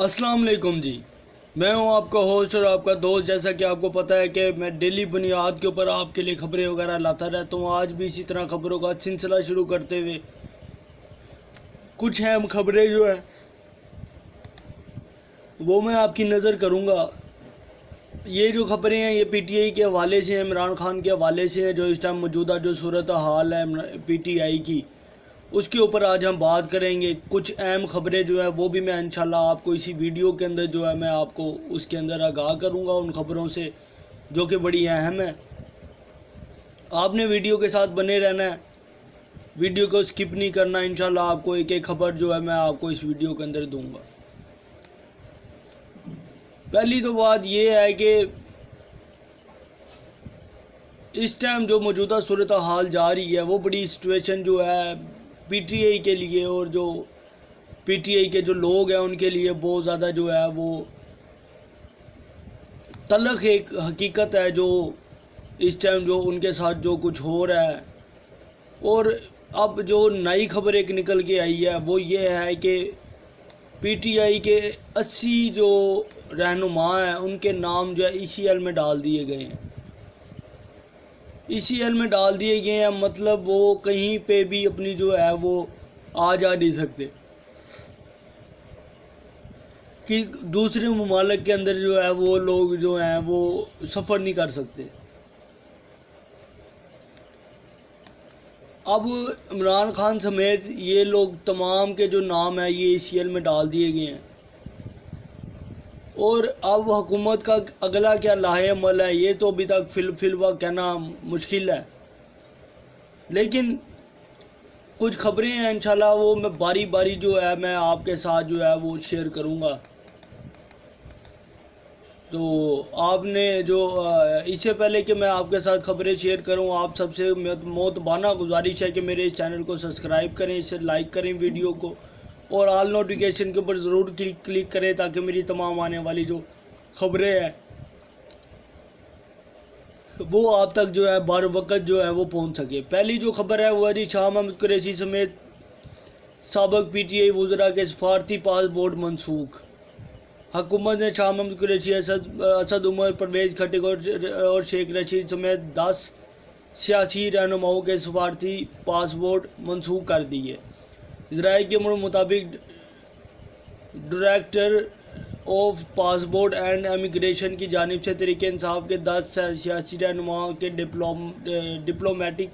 السلام علیکم جی، میں ہوں آپ کا ہوسٹ اور آپ کا دوست۔ جیسا کہ آپ کو پتہ ہے کہ میں ڈیلی بنیاد کے اوپر آپ کے لیے خبریں وغیرہ لاتا رہتا ہوں۔ آج بھی اسی طرح خبروں کا سلسلہ شروع کرتے ہوئے کچھ اہم خبریں جو ہیں وہ میں آپ کی نظر کروں گا۔ یہ جو خبریں ہیں یہ پی ٹی آئی کے حوالے سے ہیں، عمران خان کے حوالے سے ہیں۔ جو اس ٹائم موجودہ جو صورتحال ہے پی ٹی آئی کی، اس کے اوپر آج ہم بات کریں گے۔ کچھ اہم خبریں جو ہیں وہ بھی میں انشاءاللہ آپ کو اسی ویڈیو کے اندر جو ہے میں آپ کو اس کے اندر آگاہ کروں گا ان خبروں سے جو کہ بڑی اہم ہیں۔ آپ نے ویڈیو کے ساتھ بنے رہنا ہے، ویڈیو کو سکپ نہیں کرنا۔ انشاءاللہ آپ کو ایک ایک خبر جو ہے میں آپ کو اس ویڈیو کے اندر دوں گا۔ پہلی تو بات یہ ہے کہ اس ٹائم جو موجودہ صورتحال جاری ہے وہ بڑی سچویشن جو ہے پی ٹی آئی کے لیے اور جو پی ٹی آئی کے جو لوگ ہیں ان کے لیے بہت زیادہ جو ہے وہ تلخ ایک حقیقت ہے جو اس ٹائم جو ان کے ساتھ جو کچھ ہو رہا ہے۔ اور اب جو نئی خبر ایک نکل کے آئی ہے وہ یہ ہے کہ پی ٹی آئی کے 80 جو رہنما ہیں ان کے نام جو ہے ای سی ایل میں ڈال دیے گئے ہیں۔ ای سی ایل میں ڈال دیے گئے ہیں مطلب وہ کہیں پہ بھی اپنی جو ہے وہ آ جا نہیں سکتے کہ دوسرے ممالک کے اندر جو ہے وہ لوگ جو ہیں وہ سفر نہیں کر سکتے۔ اب عمران خان سمیت یہ لوگ تمام کے جو نام ہیں یہ ای سی ایل میں ڈال دیے گئے ہیں۔ اور اب حکومت کا اگلا کیا لاہ عمل ہے یہ تو ابھی تک فی الوقت کہنا مشکل ہے، لیکن کچھ خبریں ہیں انشاءاللہ وہ میں باری باری جو ہے میں آپ کے ساتھ جو ہے وہ شیئر کروں گا۔ تو آپ نے جو اس سے پہلے کہ میں آپ کے ساتھ خبریں شیئر کروں، آپ سب سے محترمانہ گزارش ہے کہ میرے اس چینل کو سبسکرائب کریں، اسے لائک کریں ویڈیو کو، اور آل نوٹیفیکیشن کے اوپر ضرور کلک کریں تاکہ میری تمام آنے والی جو خبریں ہیں وہ آپ تک جو ہے بر وقت جو ہے وہ پہنچ سکے۔ پہلی جو خبر ہے وہ ہے شاہ محمود قریشی سمیت سابق پی ٹی آئی وزراء کے سفارتی پاسپورٹ منسوخ۔ حکومت نے شاہ محمود قریشی، اسد عمر، پرویز خٹک اور شیخ رشید سمیت 10 سیاسی رہنماؤں کے سفارتی پاسپورٹ منسوخ کر دیے۔ ذرائع کے مطابق director of passport and immigration کی جانب سے تحریک انصاف کے 10 سیاسی رہنماؤں کے ڈپلومیٹک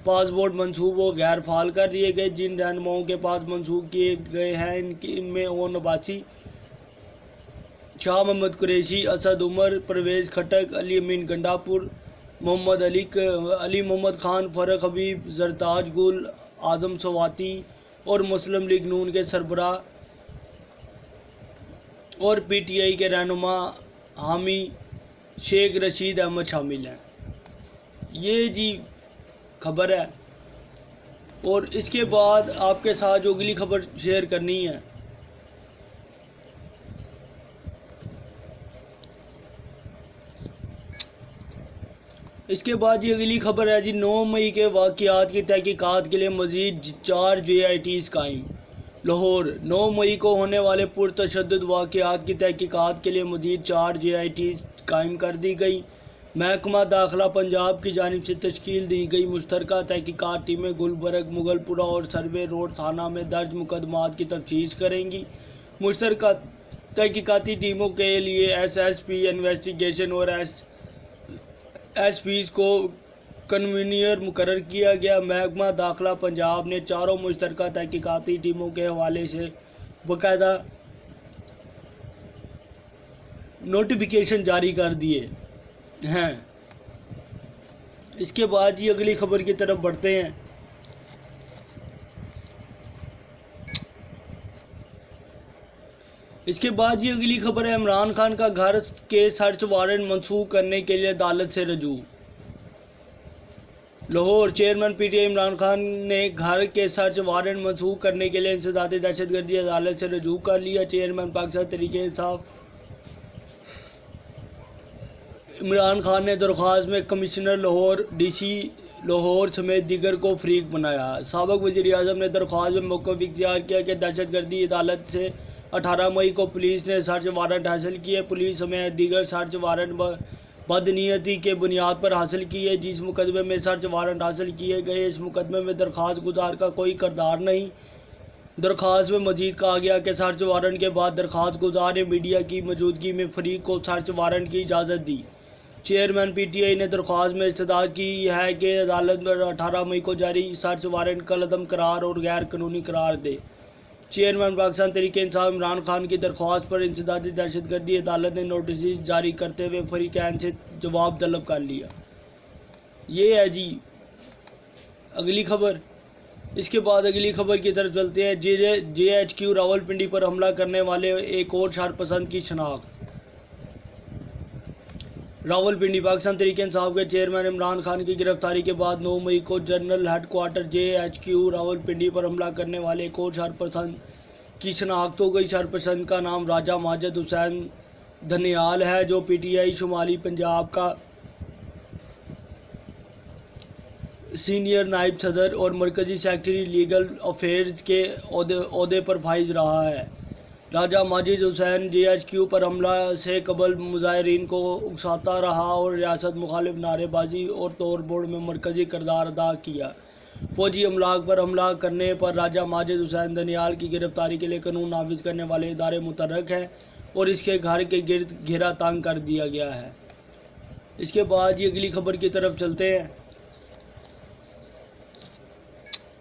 پاسپورٹ منسوخ و غیر فعال کر دیے گئے۔ جن رہنماؤں کے پاس منسوخ کیے گئے ہیں ان میں اون عباسی، شاہ محمود قریشی، اسد عمر، پرویز خٹک، علی امین گنڈا پور، محمد علی محمد خان، فرق حبیب، زرتاج گل، اعظم سواتی اور مسلم لیگ نون کے سربراہ اور پی ٹی آئی کے رہنما حامی شیخ رشید احمد شامل ہیں۔ یہ جی خبر ہے، اور اس کے بعد آپ کے ساتھ جو اگلی خبر شیئر کرنی ہے اس کے بعد یہ اگلی خبر ہے جی 9 مئی کے واقعات کی تحقیقات کے لیے مزید 4 جے آئی ٹیز قائم۔ لاہور، 9 مئی کو ہونے والے پرتشدد واقعات کی تحقیقات کے لیے مزید 4 جے آئی ٹیز قائم کر دی گئی۔ محکمہ داخلہ پنجاب کی جانب سے تشکیل دی گئی مشترکہ تحقیقات ٹیمیں گلبرگ، مغل پورہ اور سروے روڈ تھانہ میں درج مقدمات کی تفتیش کریں گی۔ مشترکہ تحقیقاتی ٹیموں کے لیے ایس پی انویسٹیگیشن اور ایس پیز کو کنوینر مقرر کیا گیا۔ محکمہ داخلہ پنجاب نے چاروں مشترکہ تحقیقاتی ٹیموں کے حوالے سے باقاعدہ نوٹیفیکیشن جاری کر دیے ہیں۔ اس کے بعد یہ اگلی خبر کی طرف بڑھتے ہیں۔ اس کے بعد یہ اگلی خبر ہے عمران خان کا گھر کے سرچ وارنٹ منسوخ کرنے کے لیے عدالت سے رجوع۔ Lahore, chairman P T I Imran Khan نے گھر کے سرچ وارنٹ منسوخ کرنے کے لیے انسدادی دہشت گردی عدالت سے رجوع کر لیا۔ چیئرمین پاکستان تحریک انصاف عمران خان نے درخواست میں commissioner Lahore, D C Lahore سمیت دیگر کو فریق بنایا۔ سابق وزیر اعظم نے درخواست میں موقف اختیار کیا کہ دہشت گردی عدالت سے 18 मई को पुलिस ने सर्च वारंट हासिल किए। पुलिस हमें दीगर सर्च वारंट बदनीयती के बुनियाद पर हासिल किए। जिस मुकदमे में सर्च वारंट हासिल किए गए, इस मुकदमे में दरख्वास्त गुजार का कोई किरदार नहीं। दरख्वास्त में मजीद कहा गया कि सर्च वारंट के बाद दरख्वास्त गुजार ने मीडिया की मौजूदगी में फरीक को सर्च वारंट की इजाज़त दी। चेयरमैन PTI ने दरख्वास्त में इस्तदाद की है कि अदालत में 18 मई को जारी सर्च वारंट कलअदम करार और गैर कानूनी करार दे। चेयरमैन पाकिस्तान तहरीक इंसाफ इमरान खान की दरख्वास्त पर इंसदादी दहशतगर्दी अदालत ने नोटिस जारी करते हुए फरीकैन से जवाब तलब कर लिया। ये है जी अगली खबर। इसके बाद अगली खबर की तरफ चलते हैं। JHQ रावलपिंडी पर हमला करने वाले एक और शरपसंद की शनाख्त। रावलपिंडी पाकिस्तान तहरीक इंसाफ के चेयरमैन इमरान खान की गिरफ्तारी के बाद 9 मई को जनरल हेडक्वार्टर JHQ रावलपिंडी पर हमला करने वाले एक और शरपसंद की शनाख्त हो गई। शरपसंद का नाम राजा माजिद हुसैन धनियाल है, जो PTI शुमाली पंजाब का सीनियर नायब सदर और मरकजी सेक्रेटरी लीगल अफेयर्स के ओहदे पर फाइज रहा है। राजा माजिद हुसैन JHQ पर हमला से कबल मुजाहिरीन को उकसाता रहा और रियासत मुखालिफ नारेबाजी और तोड़ फोड़ में मरकजी किरदार अदा किया। फौजी अमलाक पर हमला करने पर राजा माजिद हुसैन धनियाल की गिरफ्तारी के लिए कानून नाफिज करने वाले इदारे मुतहर्रिक हैं और इसके घर के गिर्द घेरा तंग कर दिया गया है। इसके बाद ये अगली खबर की तरफ चलते हैं।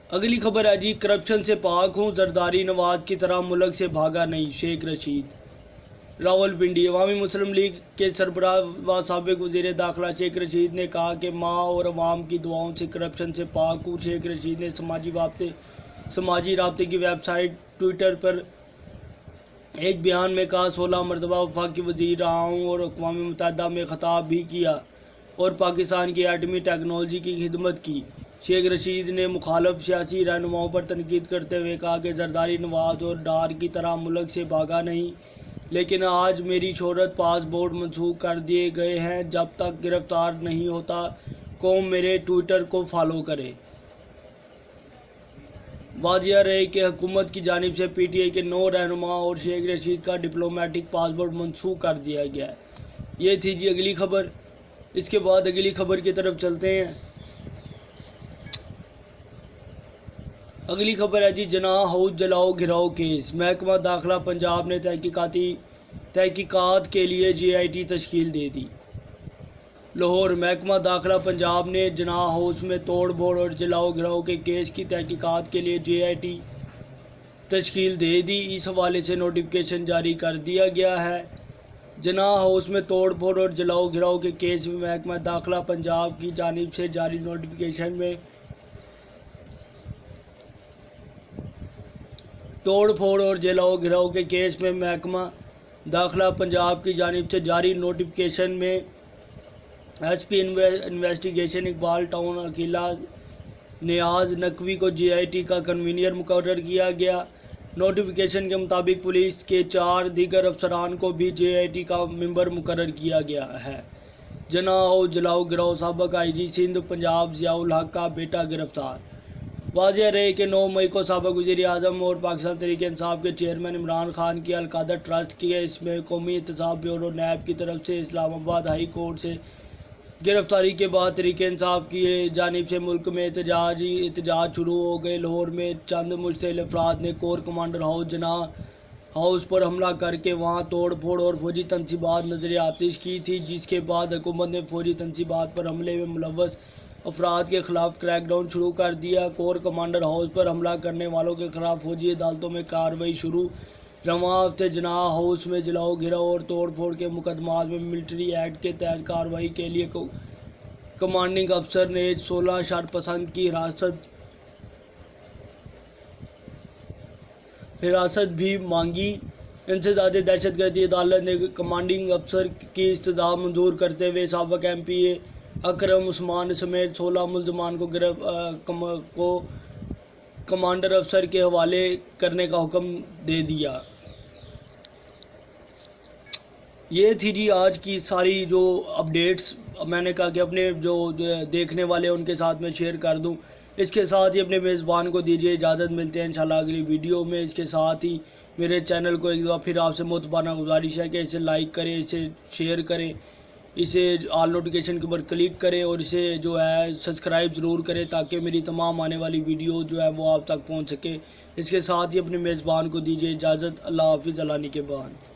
अगली खबर है जी, करप्शन से पाक हूँ, जरदारी नवाज की तरह मुल्क से भागा नहीं, शेख रशीद। रावलपिंडी अवामी मुस्लिम लीग के सरबराह व साबिक वज़ीर दाखिला शेख रशीद ने कहा कि माँ और अवाम की दुआओं से करप्शन से पाक हूँ। शेख रशीद ने समाजी राब्ते की वेबसाइट ट्विटर पर एक बयान में कहा, 16 मरतबा वफाकी वज़ीर रहा हूँ और अक़वाम मुत्तहिदा में खिताब भी किया और पाकिस्तान की एटमी टेक्नोलॉजी की खिदमत की। शेख रशीद ने मुखालफ सियासी रहनुमाओं पर तनकीद करते हुए कहा कि जरदारी नवाज और डार की तरह मुल्क से भागा नहीं, लेकिन आज मेरी शोहरत पासपोर्ट मनसूख कर दिए गए हैं। जब तक गिरफ्तार नहीं होता, कौम मेरे ट्विटर को फॉलो करे। वाजिया रहे कि हुकूमत की जानिब से PTI के 9 रहनुमा और शेख रशीद का डिप्लोमेटिक पासपोर्ट मनसूख कर दिया गया है। ये थी जी अगली खबर। इसके बाद अगली खबर की तरफ चलते हैं। अगली खबर है जी, जनाह हाउस जलाओ घिराओ केस। महकमा दाखिला पंजाब ने तहकीकात के लिए JIT तश्कील दे दी। लाहौर महकमा दाखिला पंजाब ने जनाह हाउस में तोड़ फोड़ और जलाओ घिराओ के केस की तहकीकात के लिए JIT तश्कील दे दी। इस हवाले से नोटिफिकेशन जारी कर दिया गया है। जनाह हाउस में तोड़ फोड़ और जलाओ घिराओ के केस में महकमा दाखिला पंजाब की जानिब से जारी नोटिफिकेशन में तोड़ फोड़ और जलाओ घिराओ के केस में महकमा दाखिला पंजाब की जानिब से जारी नोटिफिकेशन में HP investigation Iqbal town Aqeela Niaz Naqvi को JIT का कन्वीनर मुकर्रर किया गया। नोटिफिकेशन के मुताबिक पुलिस के 4 दीगर अफसरान को भी JIT का मेंबर मुकर्रर किया गया है। जनाह हाउस जलाओ घिराओ साबिक IG सिंध पंजाब ज़ियाउल हक का बेटा गिरफ्तार। वाज़ेह रहे कि 9 मई को साबिक वज़ीर आज़म और पाकिस्तान तहरीक इंसाफ के चेयरमैन इमरान खान की अलकादा ट्रस्ट की इसमें कौमी एहतसाब ब्यूरो NAB की तरफ से इस्लामाबाद हाई कोर्ट से गिरफ्तारी के बाद तहरीक इंसाफ की जानिब से मुल्क में एहतजाज शुरू हो गए। लाहौर में चंद मुश्तिल अफराद ने कोर कमांडर हाउस जनाह हाउस पर हमला करके वहां तोड़ फोड़ और फौजी तनसीबात नजर आतिश की थी, जिसके बाद हुकूमत ने फौजी तनसीबात पर हमले में मुलव्वस अफराद के खिलाफ क्रैकडाउन शुरू कर दिया। कोर कमांडर हाउस पर हमला करने वालों के खिलाफ फौजी अदालतों में कार्रवाई शुरू। रवां हफ्ते जनाह हाउस में जलाओ घिराओ और तोड़ फोड़ के मुकदमात में मिलिट्री एक्ट के तहत कार्रवाई के लिए कमांडिंग अफसर ने 16 शरपसंद की हिरासत भी मांगी। इंसदादी दहशतगर्दी अदालत ने कमांडिंग अफसर की इस्तदा मंजूर करते हुए साबिक MPA अकरम उस्मान समेत 16 मुल्ज़मान को कमांडर अफसर के हवाले करने का हुक्म दे दिया। ये थी जी आज की सारी जो अपडेट्स। मैंने कहा कि अपने जो देखने वाले उनके साथ में शेयर कर दूं। इसके साथ ही अपने मेज़बान को दीजिए इजाज़त। मिलते हैं इंशाल्लाह अगली वीडियो में। इसके साथ ही میرے چینل کو ایک دفعہ پھر آپ سے محترمانہ گزارش ہے کہ اسے لائک کریں، اسے شیئر کریں، اسے آل نوٹیفیکیشن کے اوپر کلک کریں اور اسے جو ہے سبسکرائب ضرور کریں تاکہ میری تمام آنے والی ویڈیو جو ہے وہ آپ تک پہنچ سکے۔ اس کے ساتھ ہی اپنے میزبان کو دیجیے اجازت۔ اللہ حافظ، اللہ نگہبان۔